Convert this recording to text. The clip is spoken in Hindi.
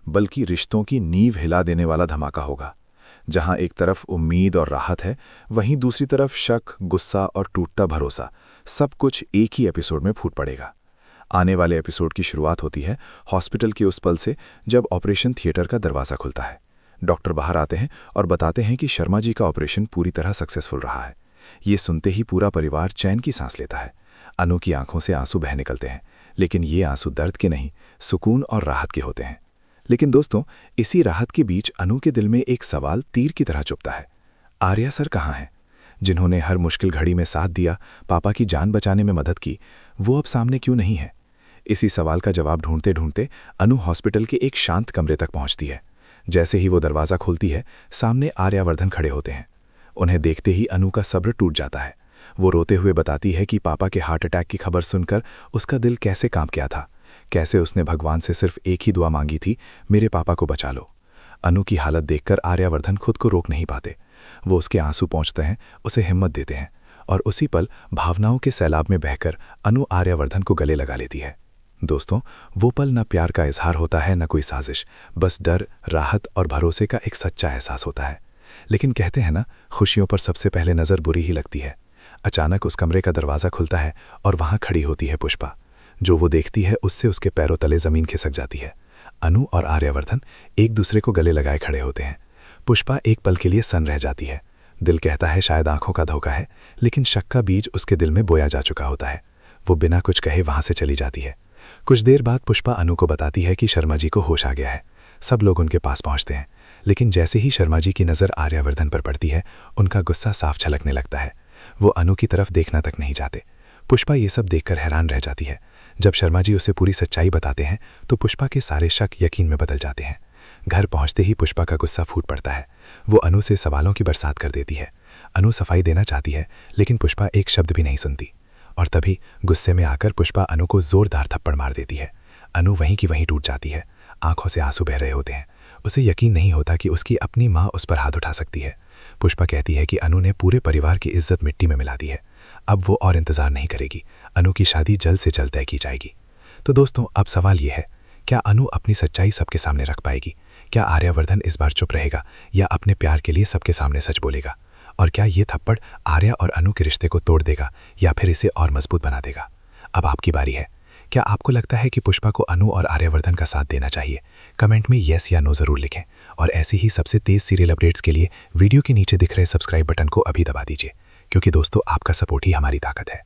बल्कि रिश्तों की नींव हिला देने वाला धमाका होगा। जहां एक तरफ उम्मीद और राहत है, वहीं दूसरी तरफ शक, गुस्सा और टूटता भरोसा, सब कुछ एक ही एपिसोड में फूट पड़ेगा। आने वाले एपिसोड की शुरुआत होती है हॉस्पिटल के उस पल से जब ऑपरेशन थिएटर का दरवाज़ा खुलता है। डॉक्टर बाहर आते हैं और बताते हैं कि शर्मा जी का ऑपरेशन पूरी तरह सक्सेसफुल रहा है। ये सुनते ही पूरा परिवार चैन की सांस लेता है। अनु की आंखों से आंसू बह निकलते हैं, लेकिन ये आंसू दर्द के नहीं, सुकून और राहत के होते हैं। लेकिन दोस्तों, इसी राहत के बीच अनु के दिल में एक सवाल तीर की तरह चुभता है। आर्या सर कहाँ हैं? जिन्होंने हर मुश्किल घड़ी में साथ दिया, पापा की जान बचाने में मदद की, वो अब सामने क्यों नहीं है? इसी सवाल का जवाब ढूंढते ढूंढते अनु हॉस्पिटल के एक शांत कमरे तक पहुंचती है। जैसे ही वो दरवाज़ा खोलती है, सामने आर्यावर्धन खड़े होते हैं। उन्हें देखते ही अनु का सब्र टूट जाता है। वो रोते हुए बताती है कि पापा के हार्ट अटैक की खबर सुनकर उसका दिल कैसे कांप गया था, कैसे उसने भगवान से सिर्फ एक ही दुआ मांगी थी, मेरे पापा को बचा लो। अनु की हालत देखकर आर्यावर्धन खुद को रोक नहीं पाते। वो उसके आंसू पहुंचते हैं, उसे हिम्मत देते हैं, और उसी पल भावनाओं के सैलाब में बहकर अनु आर्यावर्धन को गले लगा लेती है। दोस्तों, वो पल न प्यार का इजहार होता है, न कोई साजिश, बस डर, राहत और भरोसे का एक सच्चा एहसास होता है। लेकिन कहते हैं ना, खुशियों पर सबसे पहले नज़र बुरी ही लगती है। अचानक उस कमरे का दरवाज़ा खुलता है और वहाँ खड़ी होती है पुष्पा। जो वो देखती है उससे उसके पैरों तले ज़मीन खिसक जाती है। अनु और आर्यावर्धन एक दूसरे को गले लगाए खड़े होते हैं। पुष्पा एक पल के लिए सन्न रह जाती है। दिल कहता है शायद आंखों का धोखा है, लेकिन शक का बीज उसके दिल में बोया जा चुका होता है। वो बिना कुछ कहे वहाँ से चली जाती है। कुछ देर बाद पुष्पा अनु को बताती है कि शर्मा जी को होश आ गया है। सब लोग उनके पास पहुँचते हैं, लेकिन जैसे ही शर्मा जी की नज़र आर्यावर्धन पर पड़ती है, उनका गुस्सा साफ छलकने लगता है। वो अनु की तरफ देखना तक नहीं चाहते। पुष्पा ये सब देखकर हैरान रह जाती है। जब शर्मा जी उसे पूरी सच्चाई बताते हैं तो पुष्पा के सारे शक यकीन में बदल जाते हैं। घर पहुंचते ही पुष्पा का गुस्सा फूट पड़ता है। वो अनु से सवालों की बरसात कर देती है। अनु सफाई देना चाहती है, लेकिन पुष्पा एक शब्द भी नहीं सुनती। और तभी गुस्से में आकर पुष्पा अनु को जोरदार थप्पड़ मार देती है। अनु वहीं की वहीं टूट जाती है। आंखों से आंसू बह रहे होते हैं। उसे यकीन नहीं होता कि उसकी अपनी माँ उस पर हाथ उठा सकती है। पुष्पा कहती है कि अनु ने पूरे परिवार की इज्जत मिट्टी में मिला दी है। अब वो और इंतजार नहीं करेगी। अनु की शादी जल्द से जल्द तय की जाएगी। तो दोस्तों, अब सवाल ये है, क्या अनु अपनी सच्चाई सबके सामने रख पाएगी? क्या आर्यावर्धन इस बार चुप रहेगा या अपने प्यार के लिए सबके सामने सच बोलेगा? और क्या ये थप्पड़ आर्या और अनु के रिश्ते को तोड़ देगा या फिर इसे और मजबूत बना देगा? अब आपकी बारी है। क्या आपको लगता है कि पुष्पा को अनु और आर्यावर्धन का साथ देना चाहिए? कमेंट में येस या नो ज़रूर लिखें। और ऐसी ही सबसे तेज़ सीरियल अपडेट्स के लिए वीडियो के नीचे दिख रहे सब्सक्राइब बटन को अभी दबा दीजिए, क्योंकि दोस्तों, आपका सपोर्ट ही हमारी ताकत है।